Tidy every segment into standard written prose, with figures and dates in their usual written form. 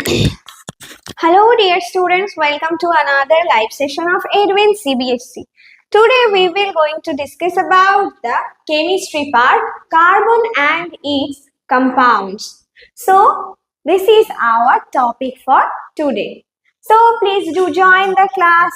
Hello dear students, welcome to another live session of Eduins CBSE. Today we will going to discuss about the chemistry part, carbon and its compounds. So this is our topic for today. So please do join the class.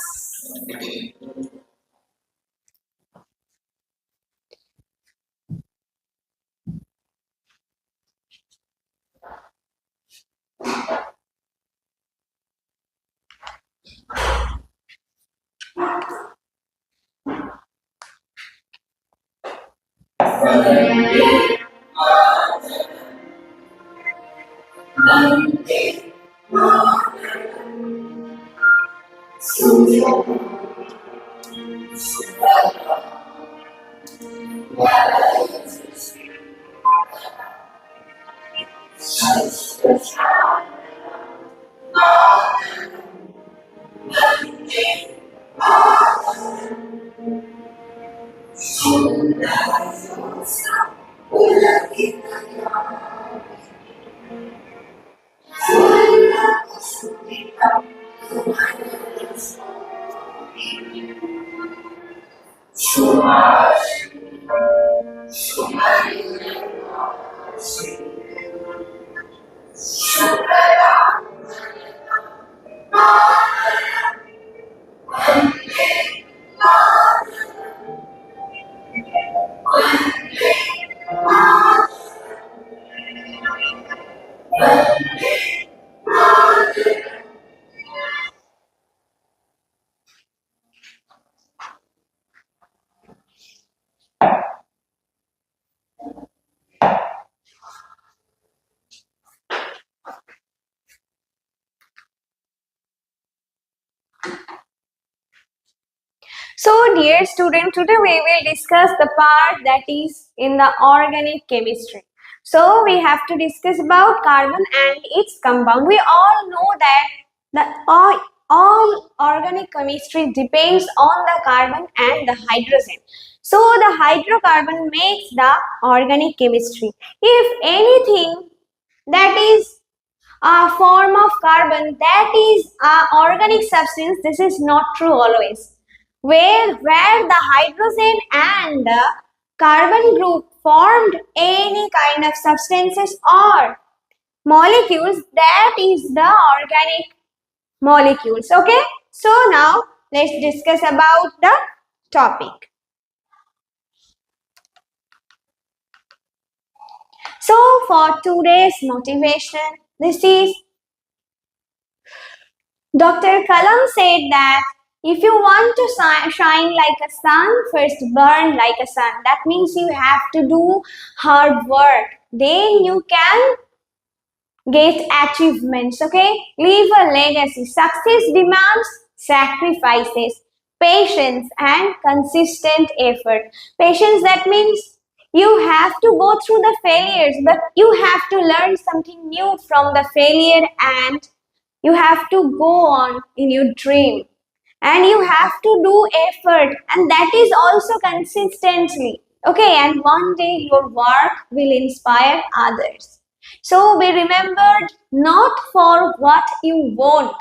So dear student, today we will discuss the part that is in the organic chemistry. So we have to discuss about carbon and its compound. We all know that all organic chemistry depends on the carbon and the hydrogen. So the hydrocarbon makes the organic chemistry. If anything that is a form of carbon, that is an organic substance, this is not true always. Where the hydrogen and the carbon group formed any kind of substances or molecules, that is the organic molecules. Okay, so now let's discuss about the topic. So for today's motivation, this is Dr. Kalam said that if you want to shine like a sun, first burn like a sun. That means you have to do hard work. Then you can get achievements, okay? Leave a legacy. Success demands sacrifices, patience and consistent effort. Patience, that means you have to go through the failures, but you have to learn something new from the failure and you have to go on in your dream. And you have to do effort, and that is also consistently, okay? And one day your work will inspire others. So be remembered not for what you want,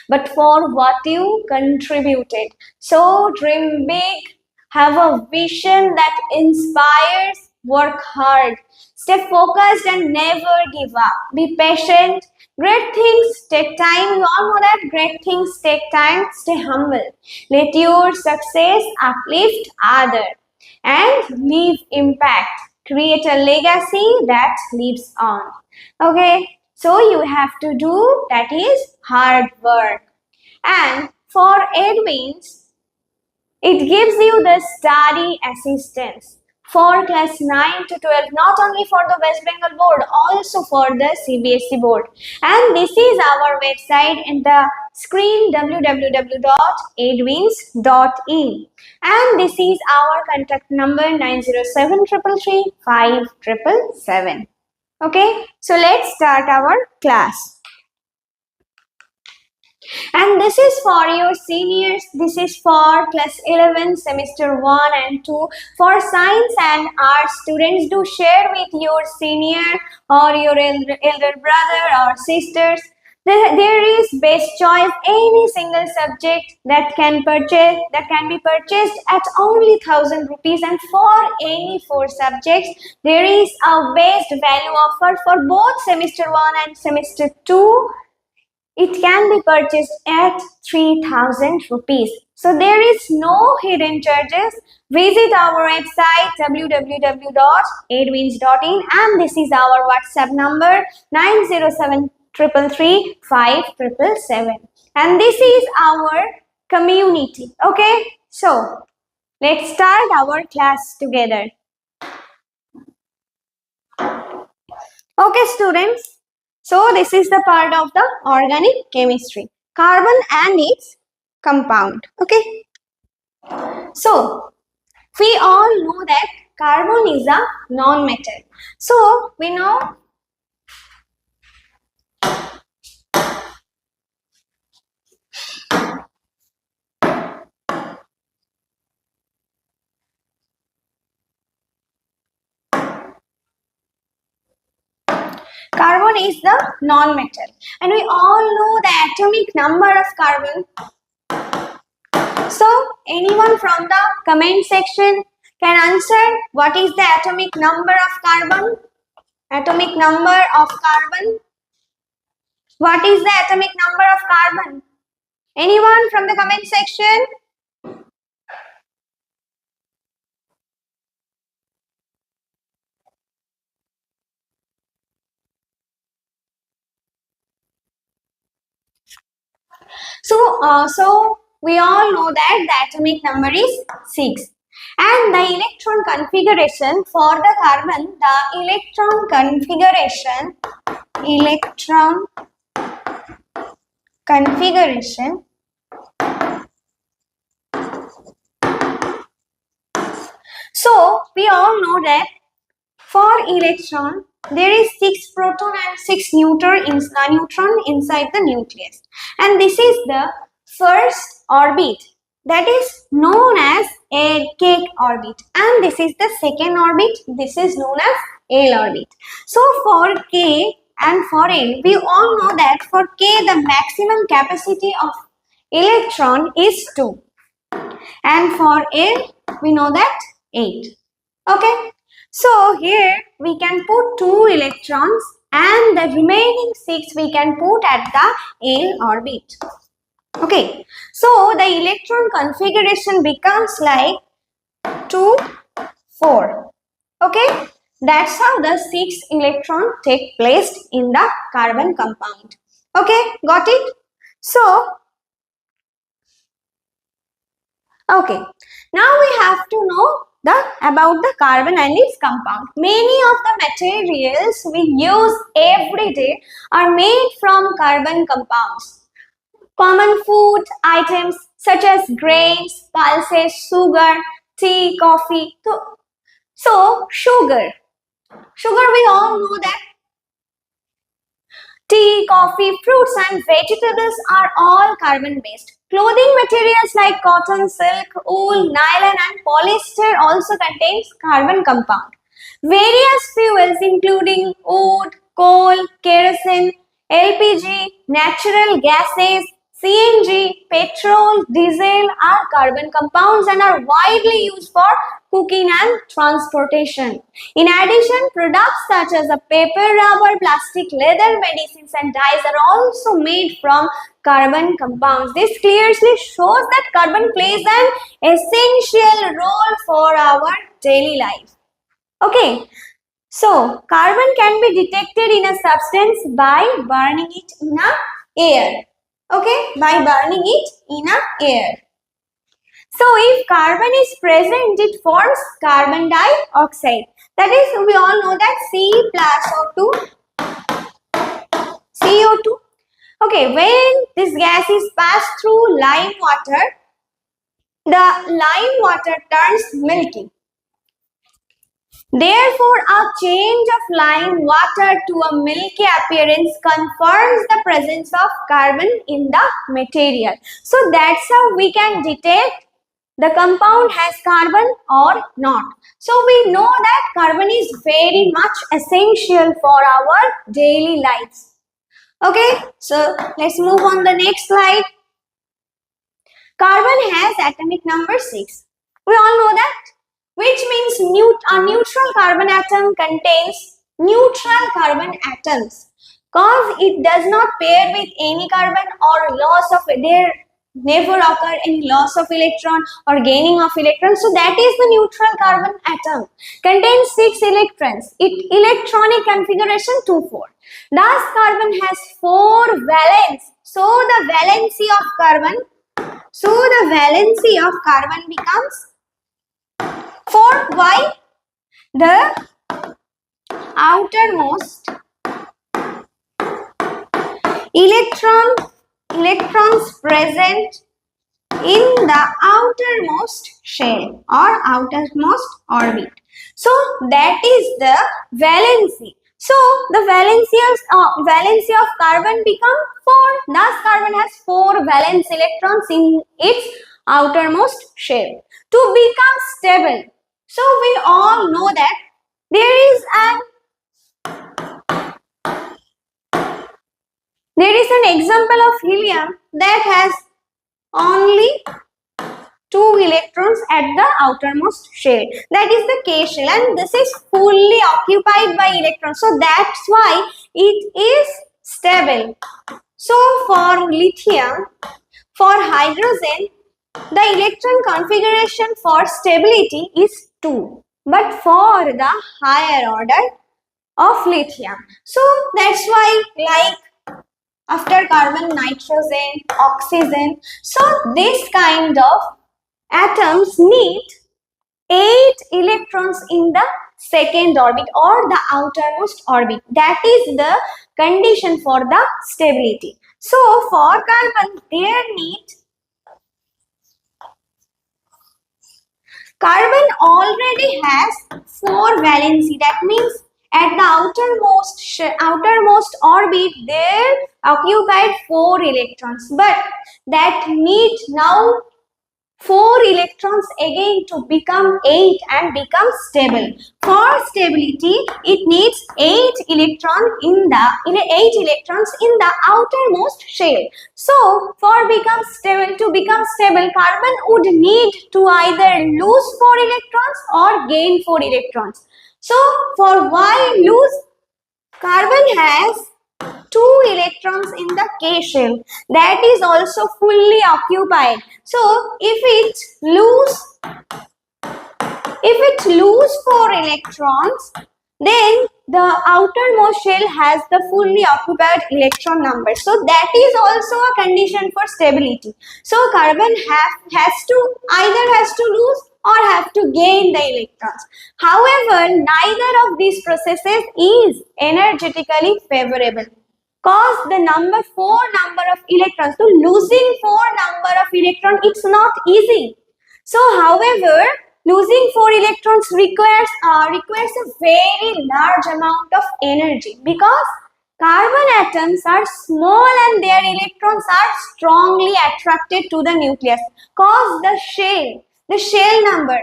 but for what you contributed. So dream big, have a vision that inspires, work hard, stay focused and never give up. Be patient. Great things take time. You all know that great things take time. Stay humble. Let your success uplift others and leave impact. Create a legacy that lives on. Okay, so you have to do that is hard work. And for Eduins, it gives you the study assistance for class 9 to 12, not only for the West Bengal board, also for the CBSE board. And this is our website in the screen, www.eduins.in. And this is our contact number 907-333-5777. Okay, so let's start our class. And this is for your seniors. This is for class 11 semester 1 and 2. For science and arts students, do share with your senior or your elder brother or sisters. There is best choice, any single subject that can be purchased at only 1000 rupees, and for any 4 subjects there is a best value offer for both semester 1 and semester 2. It can be purchased at 3000 rupees. So there is no hidden charges. Visit our website www.eduins.in, and this is our WhatsApp number 907333577, and this is our community. Okay, so let's start our class together. Okay students, so this is the part of the organic chemistry, carbon and its compound. Okay, so we all know that carbon is a non-metal. So we know carbon is the non-metal, and we all know the atomic number of carbon. So anyone from the comment section can answer what is the atomic number of carbon? Atomic number of carbon. What is the atomic number of carbon? Anyone from the comment section? So we all know that the atomic number is 6. And the electron configuration for the carbon, the electron configuration. So we all know that for electron there is 6 proton and 6 neutron inside the nucleus, and this is the first orbit, that is known as a cake orbit, and this is the second orbit, this is known as L orbit. So for K and for L, we all know that for K the maximum capacity of electron is 2, and for L we know that 8. Okay, so here we can put 2 electrons, and the remaining 6 we can put at the L orbit. Okay, so the electron configuration becomes like 2, 4. Okay, that's how the 6 electron take place in the carbon compound. Okay, got it? So, okay, now we have to know about the carbon and its compound. Many of the materials we use every day are made from carbon compounds. Common food items such as grains, pulses, sugar, tea, coffee. So sugar we all know that tea, coffee, fruits and vegetables are all carbon based. Clothing materials like cotton, silk, wool, nylon and polyester also contains carbon compound. Various fuels including wood, coal, kerosene, LPG, natural gases, CNG, petrol, diesel are carbon compounds and are widely used for cooking and transportation. In addition, products such as paper, rubber, plastic, leather, medicines and dyes are also made from carbon compounds. This clearly shows that carbon plays an essential role for our daily life. Okay, so carbon can be detected in a substance by burning it in a air. Okay, by burning it in a air. So if carbon is present, it forms carbon dioxide. That is, we all know that C plus O2, CO2. Okay, when this gas is passed through lime water, the lime water turns milky. Therefore, a change of lime water to a milky appearance confirms the presence of carbon in the material. So that's how we can detect the compound has carbon or not. So we know that carbon is very much essential for our daily lives. Okay, so let's move on the next slide. Carbon has atomic number 6. We all know that, which means a neutral carbon atom contains neutral carbon atoms because it does not pair with any carbon or loss of there never occur any loss of electron or gaining of electrons. So that is the neutral carbon atom. Contains 6 electrons. Its electronic configuration 2,4. Thus carbon has 4 valence. So the valency of carbon becomes 4. Why? The outermost electrons present in the outermost shell or outermost orbit. So that is the valency. So the valency of carbon become 4. Thus carbon has 4 valence electrons in its outermost shell. To become stable, so we all know that there is an example of helium that has only 2 electrons at the outermost shell. That is the K shell, and this is fully occupied by electrons. So that's why it is stable. So for lithium, for hydrogen, the electron configuration for stability is 2. But for the higher order of lithium, so that's why like after carbon, nitrogen, oxygen, so this kind of atoms need 8 electrons in the second orbit or the outermost orbit. That is the condition for the stability. So for carbon, carbon already has 4 valency. That means at the outermost orbit there occupied 4 electrons, but that need now 4 electrons again to become 8 and become stable. For stability, it needs 8 electrons in the outermost shell. So for to become stable, carbon would need to either lose 4 electrons or gain 4 electrons. So for why lose? Carbon has 2 electrons in the K shell that is also fully occupied. So if it lose 4 electrons, then the outermost shell has the fully occupied electron number. So that is also a condition for stability. So carbon either has to lose or have to gain the electrons. However, neither of these processes is energetically favorable. Cause the 4 number of electrons. So losing 4 number of electrons, it's not easy. So however, losing 4 electrons requires a very large amount of energy because carbon atoms are small and their electrons are strongly attracted to the nucleus. Cause the shell number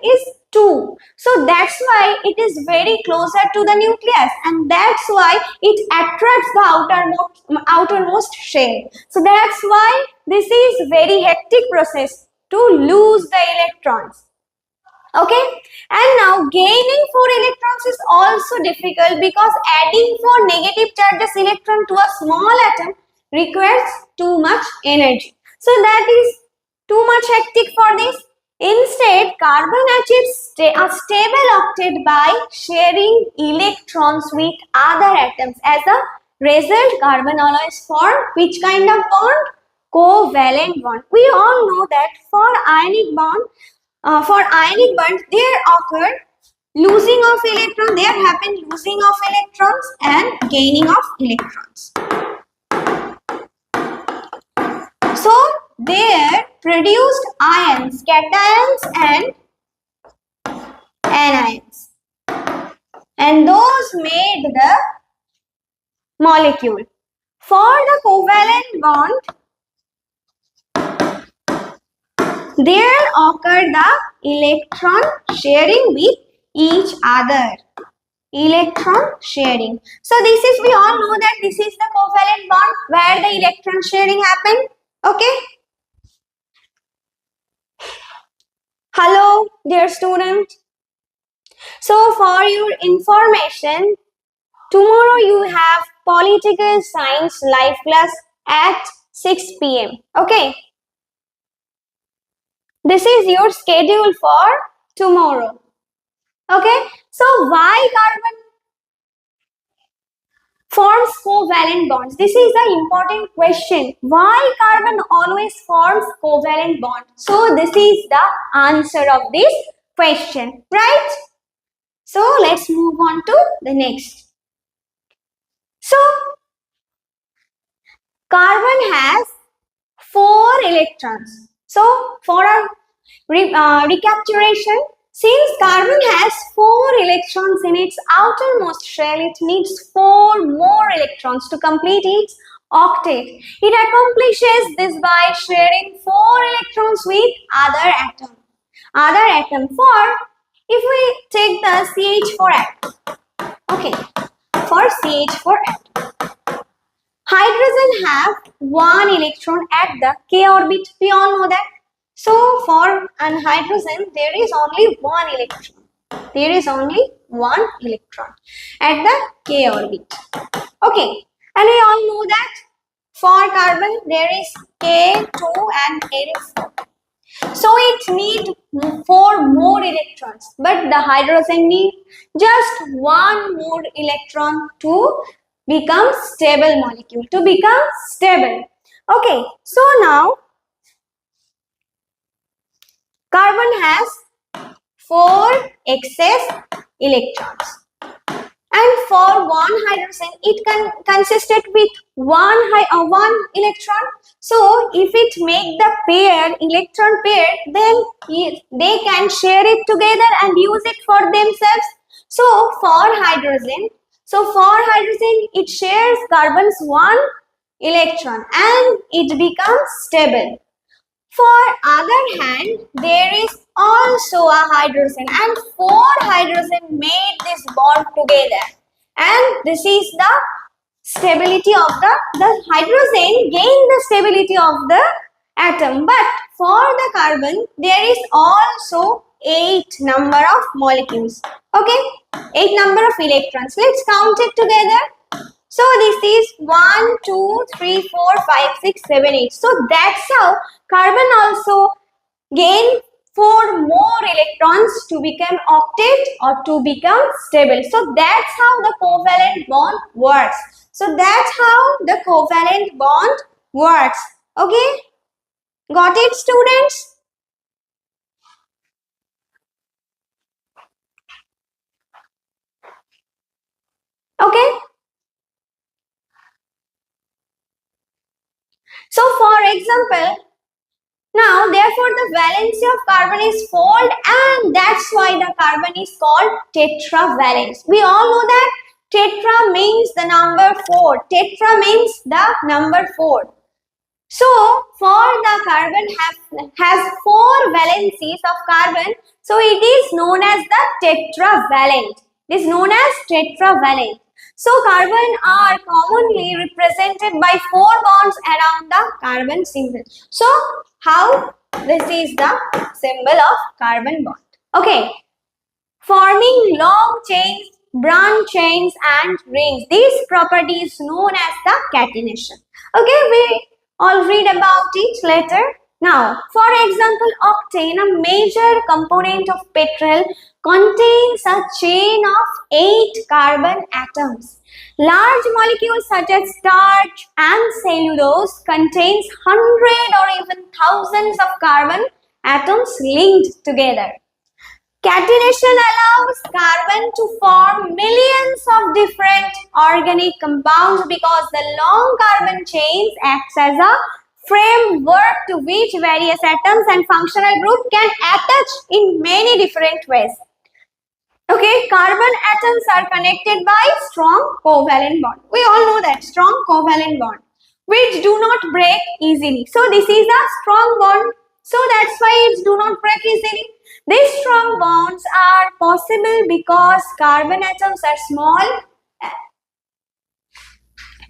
is 2. So that's why it is very closer to the nucleus, and that's why it attracts the outermost shell. So that's why this is very hectic process to lose the electrons. Okay, and now gaining 4 electrons is also difficult because adding 4 negative charges electron to a small atom requires too much energy. So that is too much hectic for this. Instead, carbon achieves a stable octet by sharing electrons with other atoms. As a result, carbon always form which kind of bond? Covalent bond. We all know that for ionic bond, there occur losing of electrons. There happen losing of electrons and gaining of electrons. So there produced ions, cations and anions, and those made the molecule. For the covalent bond, there occur the electron sharing with each other. electron sharing. So this is, we all know that this is the covalent bond where the electron sharing happened. Okay. Hello, dear student. So for your information, tomorrow you have political science live class at 6 p.m. Okay. This is your schedule for tomorrow. Okay. So why carbon forms covalent bonds? This is the important question. Why carbon always forms covalent bond? So this is the answer of this question, right? So let's move on to the next. So carbon has 4 electrons. So for our recapitulation, since carbon has 4 electrons in its outermost shell, it needs 4 more electrons to complete its octet. It accomplishes this by sharing 4 electrons with other atom. For if we take the CH4 atom, okay, for CH4 atom, hydrogen have 1 electron at the k orbit. We all know that. So for an hydrogen, there is only 1 electron. There is only 1 electron at the k orbit. Okay, and we all know that for carbon there is K2 and L4. So it needs 4 more electrons, but the hydrogen needs just 1 more electron to become stable molecule, to become stable. Okay, so now carbon has 4 excess electrons. And for one hydrogen, it consisted with one electron. So if it make the pair, electron pair, then they can share it together and use it for themselves. So for hydrogen, it shares carbon's 1 electron and it becomes stable. For other hand, there is also a hydrogen and 4 hydrogen made this bond together, and this is the stability of the hydrogen gained the stability of the atom. But for the carbon, there is also 8 number of molecules. Okay, 8 number of electrons. Let's count it together. So this is 1, 2, 3, 4, 5, 6, 7, 8. So that's how carbon also gain 4 more electrons to become octet or to become stable. So that's how the covalent bond works. So that's how the covalent bond works. Okay? Got it, students? Okay? So for example, now therefore the valency of carbon is fold, and that's why the carbon is called tetravalent. We all know that tetra means the number 4. Tetra means the number 4. So for the carbon has 4 valencies of carbon, so it is known as the tetravalent. It is known as tetravalent. So carbon are commonly represented by 4 bonds around the carbon symbol. So how? This is the symbol of carbon bond. Okay. Forming long chains, branch chains and rings. This property is known as the catenation. Okay, we all read about it later. Now, for example, octane, a major component of petrol, contains a chain of 8 carbon atoms. Large molecules such as starch and cellulose contains 100 or even thousands of carbon atoms linked together. Catenation allows carbon to form millions of different organic compounds because the long carbon chains acts as a framework to which various atoms and functional groups can attach in many different ways. Okay, carbon atoms are connected by strong covalent bond. We all know that, strong covalent bond, which do not break easily. So this is a strong bond. So that's why it do not break easily. These strong bonds are possible because carbon atoms are small,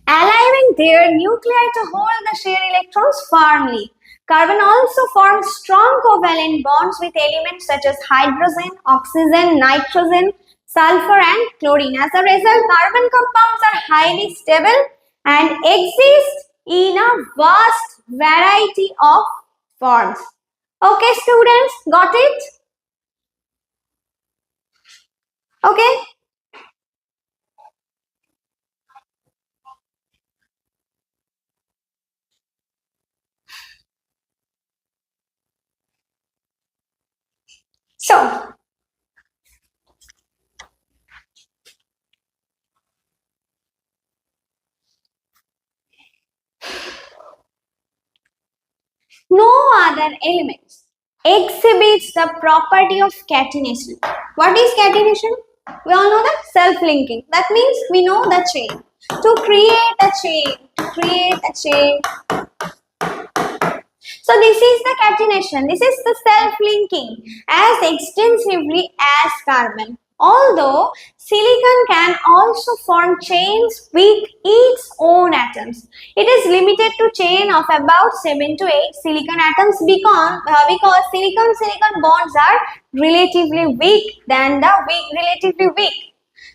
allowing their nuclei to hold the shared electrons firmly. Carbon also forms strong covalent bonds with elements such as hydrogen, oxygen, nitrogen, sulfur and chlorine. As a result, carbon compounds are highly stable and exist in a vast variety of forms. Okay, students, got it? Okay. So, no other elements exhibits the property of catenation. What is catenation? We all know that self-linking. That means we know the chain. To create a chain. So this is the catenation. This is the self-linking as extensively as carbon. Although silicon can also form chains with its own atoms. It is limited to chain of about 7 to 8 silicon atoms because silicon-silicon bonds are relatively weak.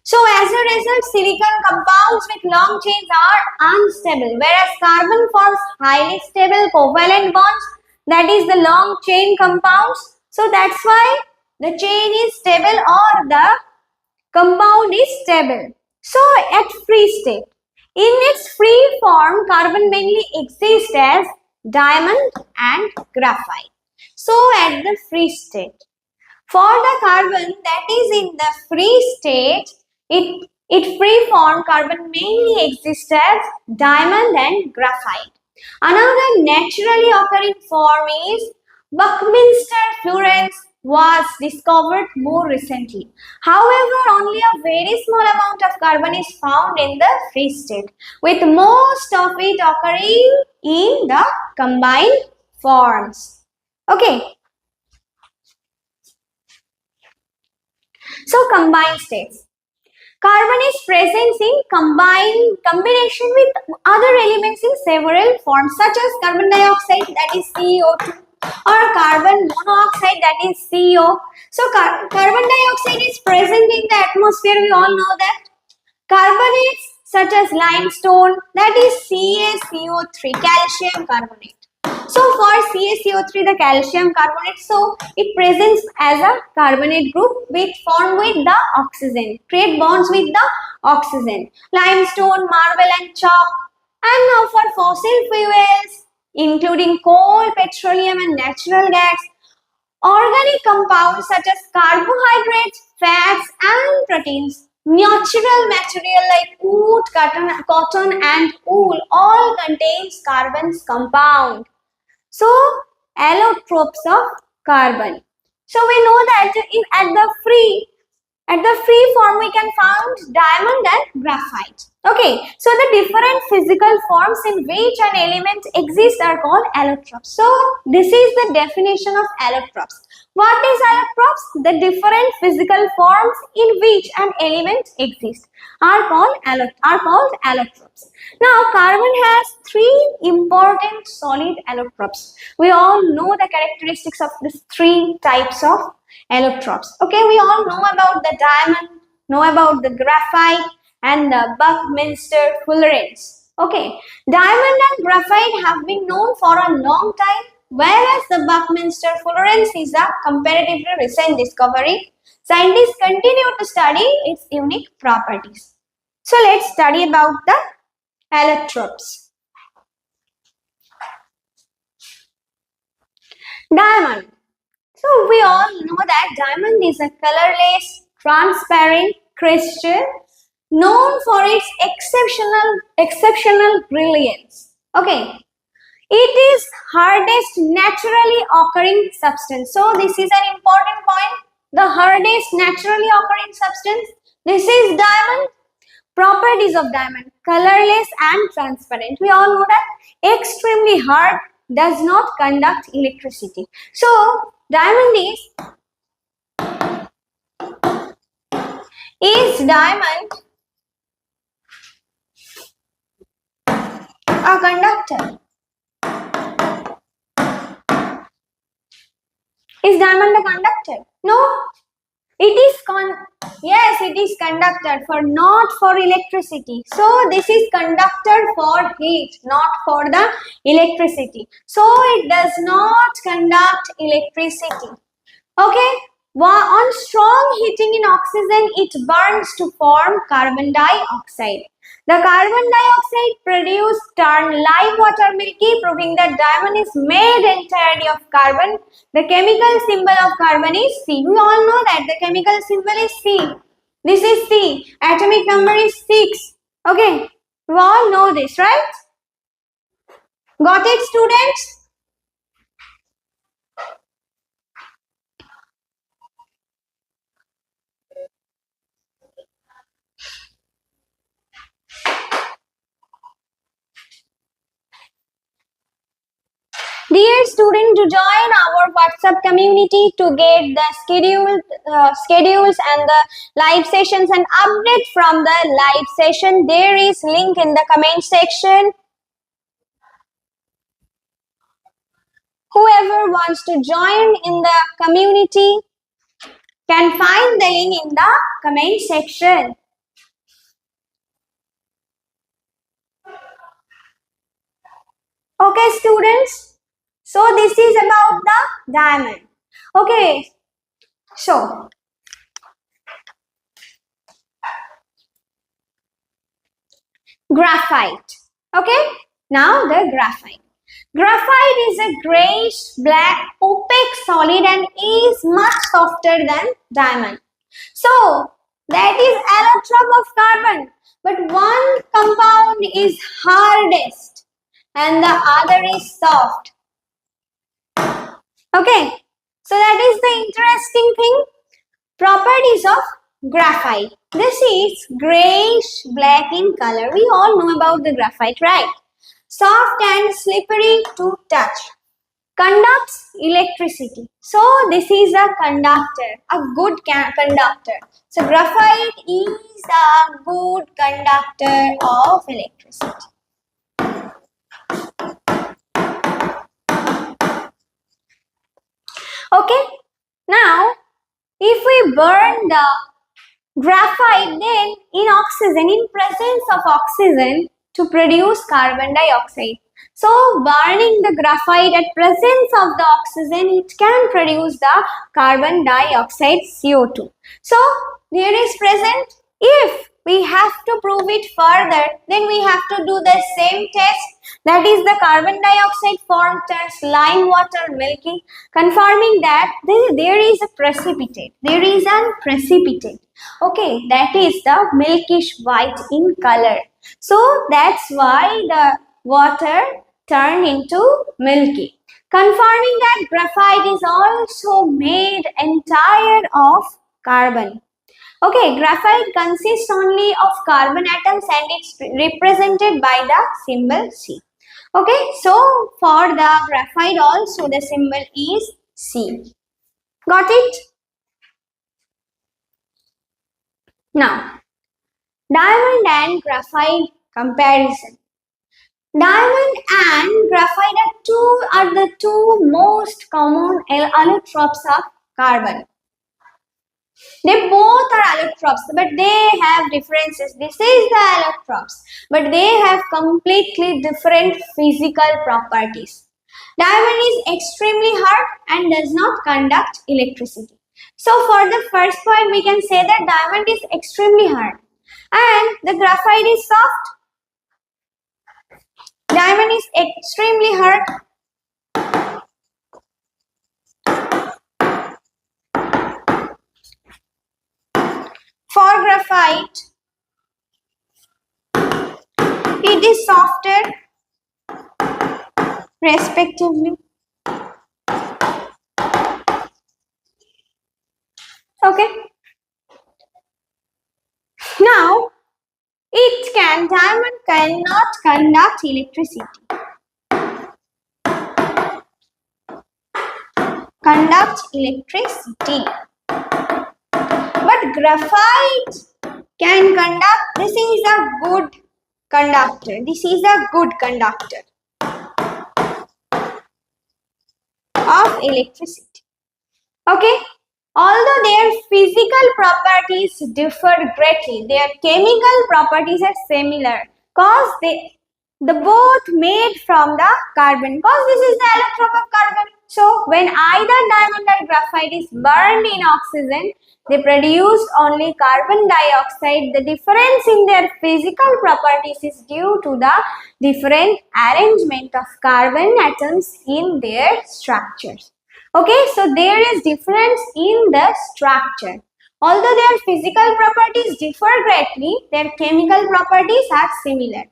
So as a result, silicon compounds with long chains are unstable, whereas carbon forms highly stable covalent bonds, that is the long chain compounds. So that's why the chain is stable or the compound is stable. So at free state, in its free form, carbon mainly exists as diamond and graphite. So at the free state, for the carbon that is in the free state, it free form carbon mainly exists as diamond and graphite. Another naturally occurring form is Buckminster fluorines was discovered more recently. However, only a very small amount of carbon is found in the free state, with most of it occurring in the combined forms. Okay. So combined states. Carbon is present in combination with other elements in several forms such as carbon dioxide, that is CO2, or carbon monoxide, that is CO. So carbon dioxide is present in the atmosphere, we all know that. Carbonates such as limestone, that is CaCO3, calcium carbonate. So for CaCO3, the calcium carbonate, so it presents as a carbonate group formed with the oxygen, create bonds with the oxygen. Limestone, marble and chalk. And now for fossil fuels, including coal, petroleum and natural gas, organic compounds such as carbohydrates, fats and proteins, natural material like wood, cotton and wool all contains carbon's compound. So, allotropes of carbon. So, we know that at the free form we can find diamond and graphite. Okay, so the different physical forms in which an element exists are called allotropes. So, this is the definition of allotropes. What is allotropes? The different physical forms in which an element exists are called allotropes. Now, carbon has three important solid allotropes. We all know the characteristics of these three types of allotropes. Okay, we all know about the diamond, know about the graphite and the Buckminster fullerenes. Okay, diamond and graphite have been known for a long time, whereas the Buckminster fullerenes is a comparatively recent discovery. Scientists continue to study its unique properties. So let's study about the allotropes. Diamond. So we all know that diamond is a colorless, transparent crystal known for its exceptional brilliance. Okay. It is hardest naturally occurring substance. So this is an important point. The hardest naturally occurring substance. This is diamond. Properties of diamond: colorless and transparent. We all know that extremely hard, does not conduct electricity. So diamond is Is diamond a conductor? Is diamond a conductor? No. It is yes, it is conductor for not for electricity. So this is conductor for heat, not for the electricity. So it does not conduct electricity. Okay. On strong heating in oxygen, it burns to form carbon dioxide. The carbon dioxide produced turn live water milky, proving that diamond is made entirely of carbon. The chemical symbol of carbon is C. We all know that the chemical symbol is C. This is C. Atomic number is 6. Okay. We all know this, right? Got it, students? Dear student, to join our WhatsApp community to get the schedules and the live sessions and update from the live session, there is link in the comment section. Whoever wants to join in the community can find the link in the comment section. Okay, students. So this is about the diamond. Okay. So graphite. Okay. Now the graphite. Graphite is a grayish black opaque solid and is much softer than diamond. So that is allotrope of carbon, but one compound is hardest and the other is soft. Okay, so that is the interesting thing. Properties of graphite. This is grayish black in color. We all know about the graphite, right? Soft and slippery to touch. Conducts electricity. So this is a conductor, a good conductor. So graphite is a good conductor of electricity. Okay, now if we burn the graphite, then in oxygen, in presence of oxygen, to produce carbon dioxide. So burning the graphite at presence of the oxygen, it can produce the carbon dioxide CO2. So there is present. If we have to prove it further, then we have to do the same test. That is the carbon dioxide form test, lime water milky, confirming that there is a precipitate. There is a precipitate. Okay, that is the milkish white in color. So that's why the water turned into milky. Confirming that graphite is also made entire of carbon. Okay, graphite consists only of carbon atoms and it's represented by the symbol C. Okay, so for the graphite also the symbol is C. Got it? Now, diamond and graphite comparison. Diamond and graphite are the two most common allotropes of carbon. They both are allotropes, but they have differences. This is the allotropes, but they have completely different physical properties. Diamond is extremely hard and does not conduct electricity. So for the first point, we can say that diamond is extremely hard and the graphite is soft. Diamond is extremely hard. For graphite, it is softer respectively. Okay. Now, diamond cannot conduct electricity. But graphite can conduct. This is a good conductor. This is a good conductor of electricity. Okay. Although their physical properties differ greatly, their chemical properties are similar because the both made from the carbon, because this is the electron of carbon. So when either diamond or graphite is burned in oxygen, they produce only carbon dioxide. The difference in their physical properties is due to the different arrangement of carbon atoms in their structures. Okay, so there is difference in the structure. Although their physical properties differ greatly, their chemical properties are similar.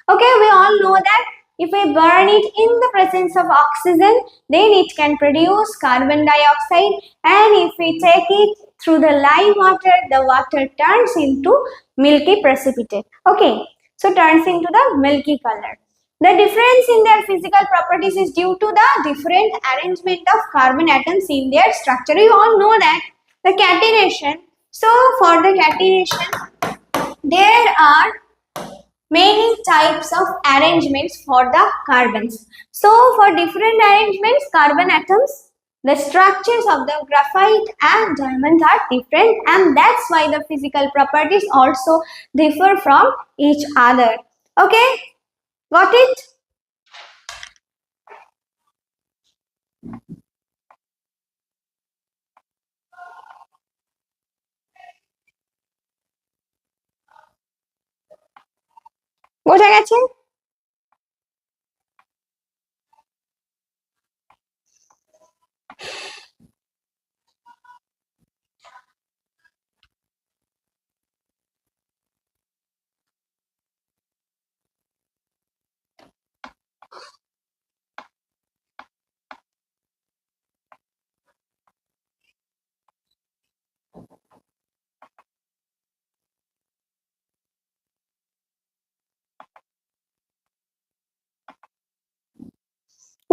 Okay, we all know that if we burn it in the presence of oxygen, then it can produce carbon dioxide, and if we take it through the live water, the water turns into milky precipitate. Okay, so turns into the milky color. The difference in their physical properties is due to the different arrangement of carbon atoms in their structure. You all know that the catenation. So for the catenation, there are many types of arrangements for the carbons. So for different arrangements, carbon atoms, the structures of the graphite and diamonds are different, and that's why the physical properties also differ from each other. Okay, got it? বোঝা গেছে?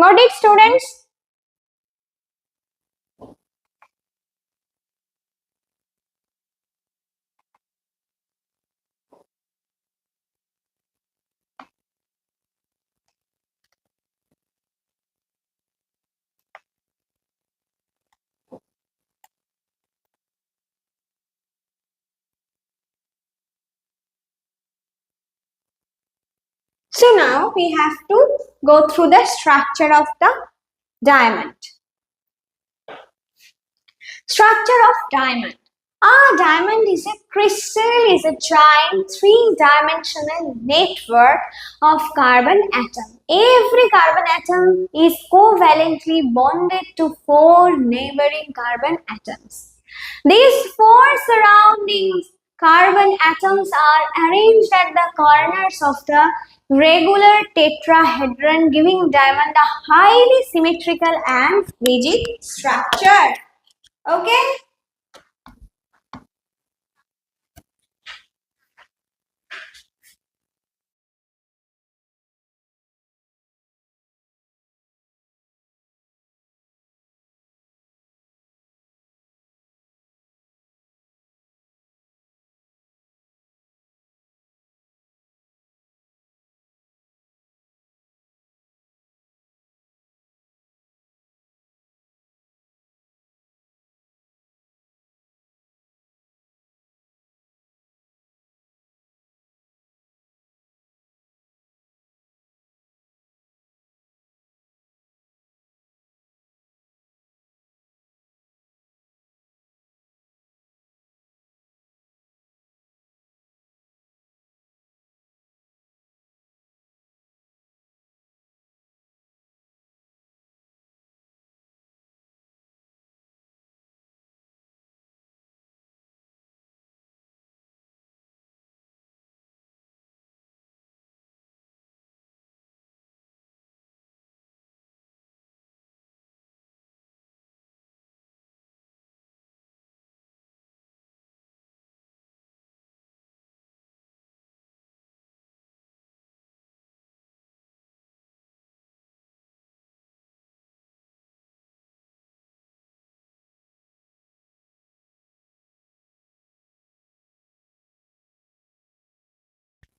Got it, students? So now we have to go through the structure of the diamond. Structure of diamond. A diamond is a crystal, is a giant three-dimensional network of carbon atoms. Every carbon atom is covalently bonded to four neighboring carbon atoms. These four surrounding carbon atoms are arranged at the corners of the regular tetrahedron, giving diamond a highly symmetrical and rigid structure. Okay?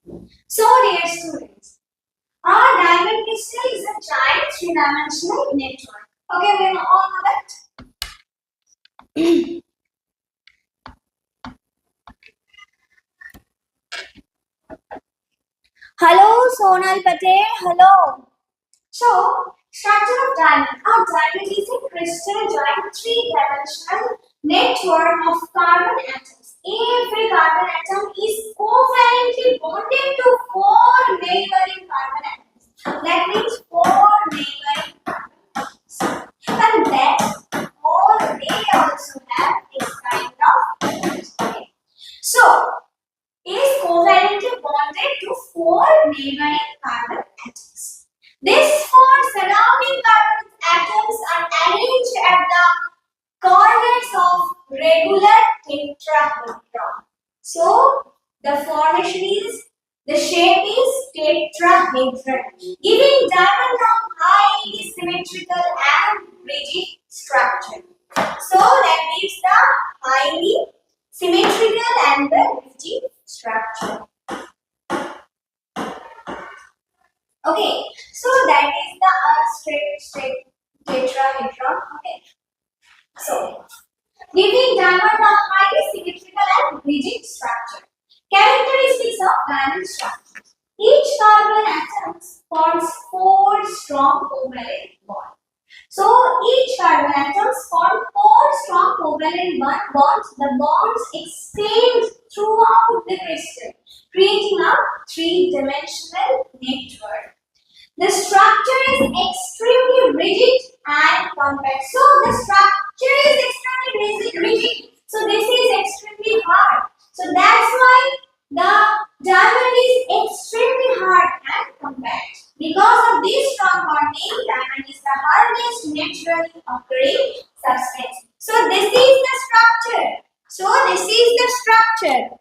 So, dear students, our diamond crystal is a giant three-dimensional network. Okay, we all know that. Hello, Sonal Patel. Hello. So, structure of diamond. A diamond is a crystal giant three-dimensional network of carbon atoms. Every carbon atom is covalently bonded to four neighboring carbon atoms. That means four neighboring atoms. And then, all they also have this kind of bonds. Okay. So, is covalently bonded to four neighboring carbon atoms. These four surrounding carbon atoms are arranged at the corners of regular tetrahedron. So the formation is, the shape is tetrahedron, giving diamond a highly symmetrical and rigid structure. So that gives the highly symmetrical and the rigid structure. Okay, so that is the unstraight tetrahedron. Okay, so giving diamond a highly symmetrical and rigid structure. Characteristics of diamond structures. Each carbon atom forms four strong covalent bonds. So each carbon atoms form four strong covalent bonds. The bonds extend throughout the crystal, creating a three-dimensional network. The structure is extremely rigid and compact. So the structure is extremely rigid. So this is extremely hard. So that's why the diamond is extremely hard and compact. Because of this strong bonding, diamond is the hardest naturally occurring substance. So this is the structure.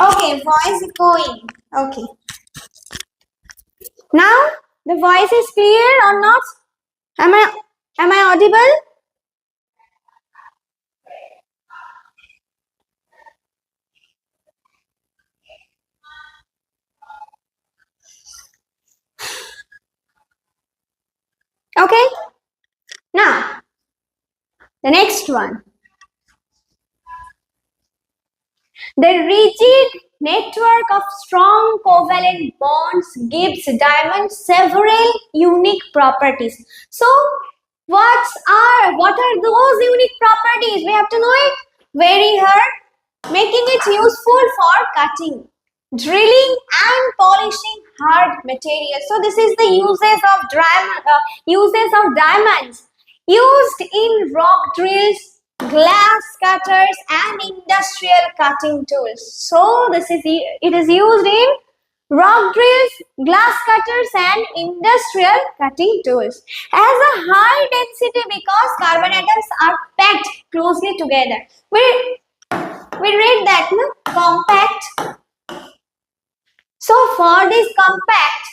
Okay, voice going. Okay. Now the voice is clear or not? Am I audible? Okay. Now the next one. The rigid network of strong covalent bonds gives diamond several unique properties. So what are those unique properties? We have to know it. Very hard, making it useful for cutting, drilling and polishing hard materials. So this is the uses of diamonds used in rock drills, glass cutters and industrial cutting tools. So it is used in rock drills, glass cutters and industrial cutting tools. Has a high density because carbon atoms are packed closely together. We read that, no? Compact. So for this compact,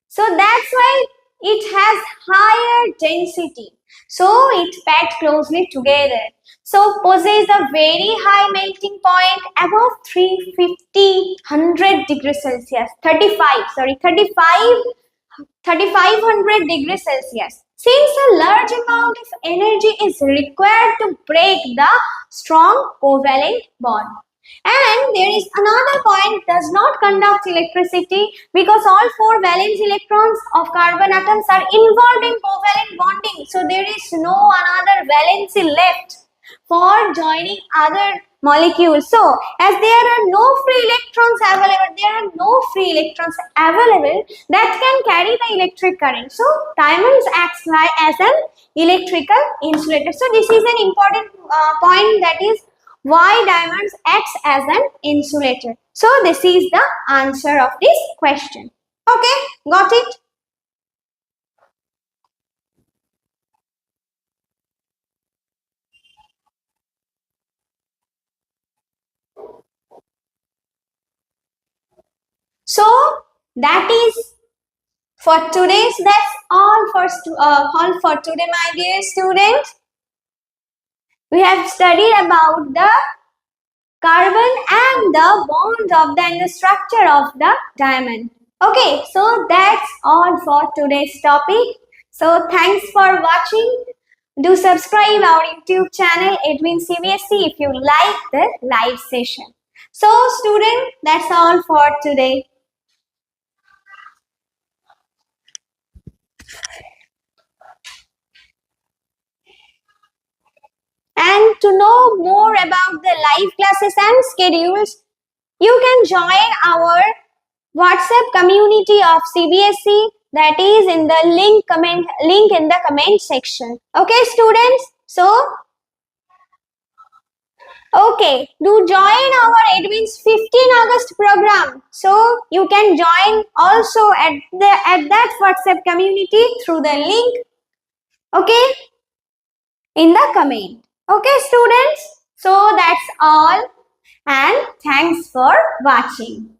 so that's why it has higher density. So it packed closely together. So possess a very high melting point above 350 degrees Celsius. 3500 degrees Celsius. Since a large amount of energy is required to break the strong covalent bond. And there is another point, does not conduct electricity because all four valence electrons of carbon atoms are involved in covalent bonding. So there is no another valency left for joining other molecules. So as there are no free electrons available that can carry the electric current. So diamonds acts like as an electrical insulator. So this is an important point, that is why diamonds acts as an insulator. So this is the answer of this question. Okay, got it? So that is for today's. That's all for today, my dear students. We have studied about the carbon and the bonds of the structure of the diamond. Okay, so that's all for today's topic. So thanks for watching. Do subscribe our YouTube channel Eduins CBSE if you like the live session. So student, that's all for today. And to know more about the live classes and schedules, you can join our WhatsApp community of CBSE, that is in the link in the comment section. Okay, students? So, okay, do join our Eduins 15 August program. So, you can join also at that WhatsApp community through the link, okay, in the comment. Okay, students? So, that's all. And thanks for watching.